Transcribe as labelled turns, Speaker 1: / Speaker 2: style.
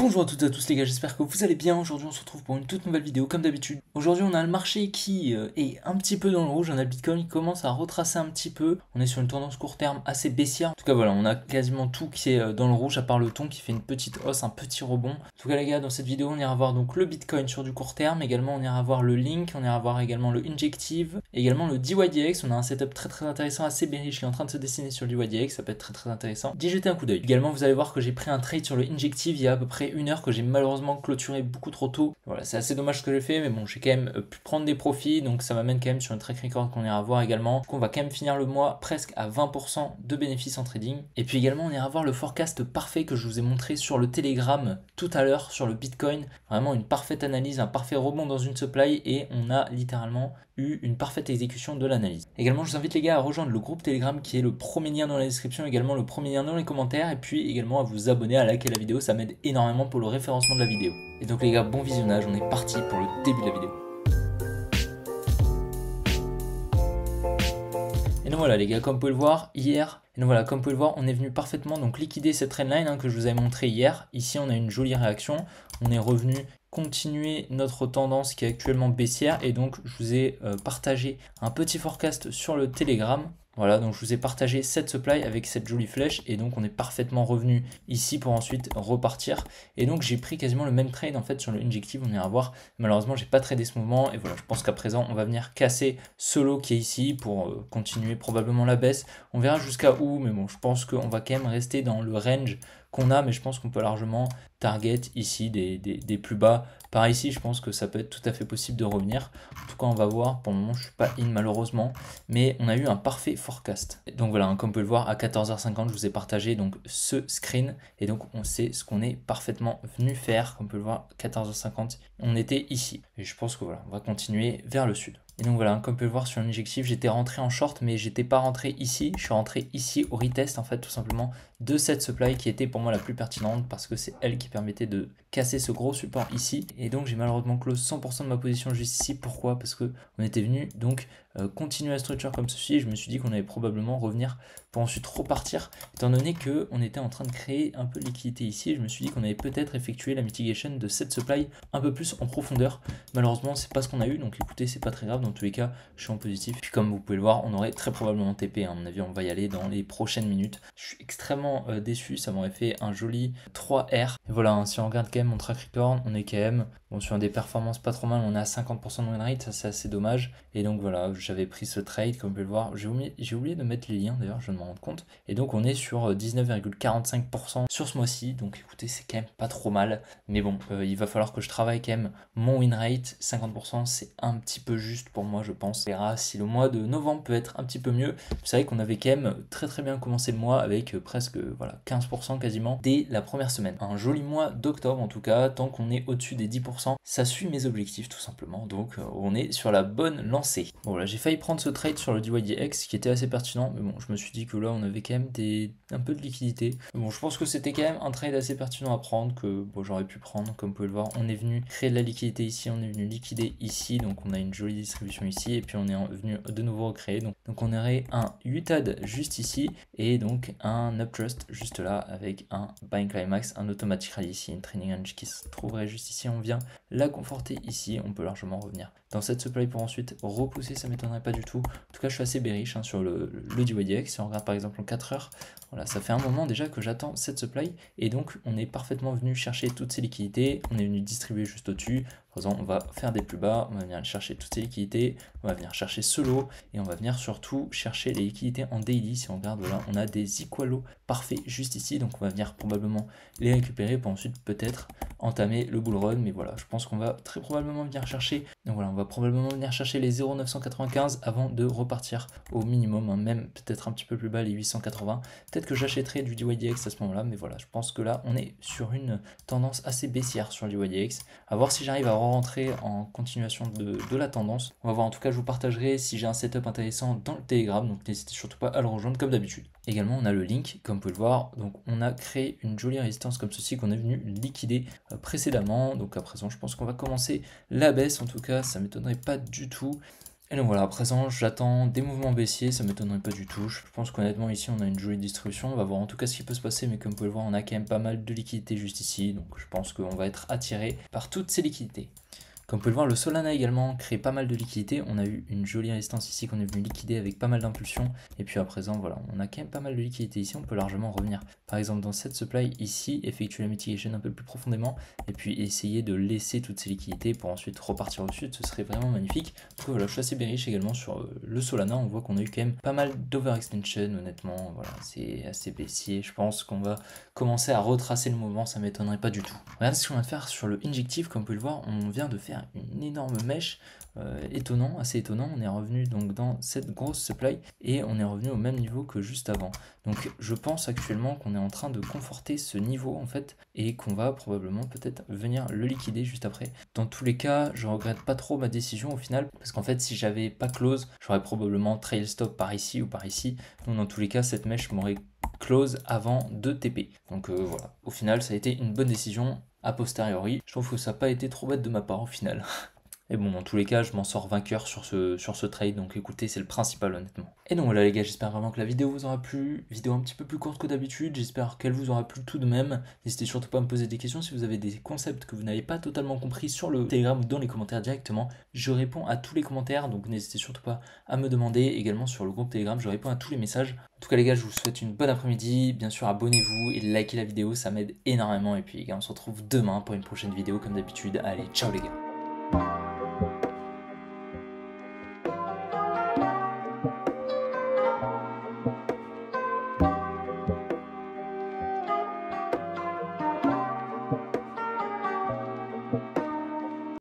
Speaker 1: Bonjour à toutes et à tous les gars, j'espère que vous allez bien. Aujourd'hui on se retrouve pour une toute nouvelle vidéo comme d'habitude. Aujourd'hui on a le marché qui est un petit peu dans le rouge, on a le Bitcoin qui commence à retracer un petit peu. On est sur une tendance court terme assez baissière. En tout cas voilà, on a quasiment tout qui est dans le rouge à part le thon qui fait une petite hausse, un petit rebond. En tout cas les gars, dans cette vidéo on ira voir donc le Bitcoin sur du court terme, également on ira voir le Link, on ira voir également le Injective, également le DYDX. On a un setup très intéressant, assez bearish qui est en train de se dessiner sur le DYDX, ça peut être très intéressant. D'y jeter un coup d'œil. Également vous allez voir que j'ai pris un trade sur le Injective il y a à peu près une heure que j'ai malheureusement clôturé beaucoup trop tôt. Voilà, c'est assez dommage ce que j'ai fait, mais bon, j'ai quand même pu prendre des profits, donc ça m'amène quand même sur une track record qu'on ira voir également. Donc on va quand même finir le mois presque à 20% de bénéfices en trading. Et puis également, on ira voir le forecast parfait que je vous ai montré sur le Telegram tout à l'heure sur le Bitcoin. Vraiment une parfaite analyse, un parfait rebond dans une supply et on a littéralement eu une parfaite exécution de l'analyse. Également, je vous invite les gars à rejoindre le groupe Telegram qui est le premier lien dans la description, également le premier lien dans les commentaires, et puis également à vous abonner, à liker la vidéo, ça m'aide énormément pour le référencement de la vidéo. Et donc les gars, bon visionnage, on est parti pour le début de la vidéo. Et donc voilà les gars, comme vous pouvez le voir, hier, on est venu parfaitement donc liquider cette trendline que je vous avais montré hier. Ici, on a une jolie réaction, on est revenu continuer notre tendance qui est actuellement baissière, et donc je vous ai partagé un petit forecast sur le Telegram. Voilà, donc je vous ai partagé cette supply avec cette jolie flèche, et donc on est parfaitement revenu ici pour ensuite repartir. Et donc j'ai pris quasiment le même trade en fait sur le Injective, on ira voir. Malheureusement j'ai pas tradé ce mouvement, et voilà, je pense qu'à présent on va venir casser ce lot qui est ici pour continuer probablement la baisse. On verra jusqu'à où, mais bon, je pense qu'on va quand même rester dans le range qu'on a, mais je pense qu'on peut largement target ici des plus bas. Par ici, je pense que ça peut être tout à fait possible de revenir. En tout cas, on va voir. Pour le moment, je suis pas in malheureusement, mais on a eu un parfait forecast. Donc voilà, comme vous pouvez le voir, à 14h50, je vous ai partagé donc ce screen, et donc on sait ce qu'on est parfaitement venu faire. Comme vous pouvez le voir, 14h50, on était ici. Et je pense que voilà, on va continuer vers le sud. Et donc voilà, comme vous pouvez le voir sur l'Injective, j'étais rentré en short, mais j'étais pas rentré ici. Je suis rentré ici au retest, en fait, tout simplement, de cette supply qui était pour moi la plus pertinente parce que c'est elle qui permettait de casser ce gros support ici. Et donc j'ai malheureusement close 100% de ma position juste ici. Pourquoi? Parce que on était venu donc continuer la structure comme ceci. Et je me suis dit qu'on allait probablement revenir pour ensuite repartir, étant donné qu'on était en train de créer un peu de liquidité ici. Et je me suis dit qu'on allait peut-être effectuer la mitigation de cette supply un peu plus en profondeur. Malheureusement, c'est pas ce qu'on a eu, donc écoutez, c'est pas très grave. Dans tous les cas, je suis en positif. Puis comme vous pouvez le voir, on aurait très probablement TP. À mon avis, on va y aller dans les prochaines minutes. Je suis extrêmement déçu. Ça m'aurait fait un joli 3R. Et voilà, si on regarde quand même mon track record, on est quand même sur des performances pas trop mal. On est à 50% de win rate, ça c'est assez dommage. Et donc voilà, j'avais pris ce trade, comme vous pouvez le voir. J'ai oublié de mettre les liens d'ailleurs, je viens de m'en rendre compte. Et donc on est sur 19,45% sur ce mois-ci. Donc écoutez, c'est quand même pas trop mal. Mais bon, il va falloir que je travaille quand même mon win rate. 50%, c'est un petit peu juste pour moi, je pense. On verra si le mois de novembre peut être un petit peu mieux. Vous savez qu'on avait quand même très bien commencé le mois avec presque voilà 15% quasiment dès la première semaine. Un joli mois d'octobre en tout cas, tant qu'on est au-dessus des 10%, ça suit mes objectifs tout simplement. Donc on est sur la bonne lancée. Bon là, j'ai failli prendre ce trade sur le DYDX qui était assez pertinent, mais bon, je me suis dit que là on avait quand même un peu de liquidité. Bon, je pense que c'était quand même un trade assez pertinent à prendre, que bon, j'aurais pu prendre. Comme vous pouvez le voir, on est venu créer de la liquidité ici, on est venu liquider ici, donc on a une jolie distribution ici, et puis on est venu de nouveau recréer. Donc on aurait un UTAD juste ici, et donc un Uptrust juste là, avec un Buying Climax, un Automatic Rally ici, une Trailing Range qui se trouverait juste ici. On vient la conforter ici, on peut largement revenir dans cette supply pour ensuite repousser, ça m'étonnerait pas du tout. En tout cas, je suis assez bearish sur le DYDX. Si on regarde par exemple en 4 heures, voilà, ça fait un moment déjà que j'attends cette supply, et donc on est parfaitement venu chercher toutes ces liquidités, on est venu distribuer juste au-dessus. Par exemple, on va faire des plus bas, on va venir chercher toutes ces liquidités, on va venir chercher ce lot, et on va venir surtout chercher les liquidités en daily. Si on regarde, voilà, on a des equal lots parfaits juste ici, donc on va venir probablement les récupérer pour ensuite peut-être entamer le bull run. Mais voilà, je pense qu'on va très probablement venir chercher, donc voilà, on va probablement venir chercher les 0,995 avant de repartir au minimum, même peut-être un petit peu plus bas, les 880. Peut-être que j'achèterai du DYDX à ce moment-là, mais voilà, je pense que là, on est sur une tendance assez baissière sur le DYDX. À voir si j'arrive à rentrer en continuation de la tendance. On va voir, en tout cas, je vous partagerai si j'ai un setup intéressant dans le Telegram, donc n'hésitez surtout pas à le rejoindre comme d'habitude. Également, on a le link, comme vous pouvez le voir, donc on a créé une jolie résistance comme ceci qu'on est venu liquider précédemment. Donc à présent, je pense qu'on va commencer la baisse, en tout cas, ça m'étonnerait pas du tout. Et donc voilà, à présent, j'attends des mouvements baissiers, ça m'étonnerait pas du tout. Je pense qu'honnêtement, ici, on a une jolie distribution. On va voir en tout cas ce qui peut se passer, mais comme vous pouvez le voir, on a quand même pas mal de liquidités juste ici. Donc je pense qu'on va être attiré par toutes ces liquidités. Comme vous pouvez le voir, le Solana également crée pas mal de liquidités. On a eu une jolie résistance ici qu'on est venu liquider avec pas mal d'impulsions. Et puis à présent, voilà, on a quand même pas mal de liquidités ici. On peut largement revenir, par exemple, dans cette supply ici, effectuer la mitigation un peu plus profondément. Et puis essayer de laisser toutes ces liquidités pour ensuite repartir au sud. Ce serait vraiment magnifique. Donc voilà, je suis assez bearish également sur le Solana. On voit qu'on a eu quand même pas mal d'overextension, honnêtement. Voilà, c'est assez baissier. Je pense qu'on va commencer à retracer le mouvement. Ça m'étonnerait pas du tout. Regardez ce qu'on vient de faire sur le injective. Comme vous pouvez le voir, on vient de faire une énorme mèche, étonnant, assez étonnant. On est revenu donc dans cette grosse supply et on est revenu au même niveau que juste avant. Donc je pense actuellement qu'on est en train de conforter ce niveau en fait et qu'on va probablement peut-être venir le liquider juste après. Dans tous les cas, je regrette pas trop ma décision au final parce qu'en fait si j'avais pas close, j'aurais probablement trail stop par ici ou par ici. Donc dans tous les cas, cette mèche m'aurait close avant de TP. Donc voilà, au final ça a été une bonne décision. A posteriori, je trouve que ça n'a pas été trop bête de ma part au final. Et bon, dans tous les cas, je m'en sors vainqueur sur ce trade, donc écoutez, c'est le principal honnêtement. Et donc voilà les gars, j'espère vraiment que la vidéo vous aura plu. Vidéo un petit peu plus courte que d'habitude, j'espère qu'elle vous aura plu tout de même. N'hésitez surtout pas à me poser des questions si vous avez des concepts que vous n'avez pas totalement compris sur le Telegram ou dans les commentaires directement. Je réponds à tous les commentaires, donc n'hésitez surtout pas à me demander. Également sur le groupe Telegram, je réponds à tous les messages. En tout cas les gars, je vous souhaite une bonne après-midi. Bien sûr, abonnez-vous et likez la vidéo, ça m'aide énormément. Et puis les gars, on se retrouve demain pour une prochaine vidéo comme d'habitude. Allez, ciao les gars.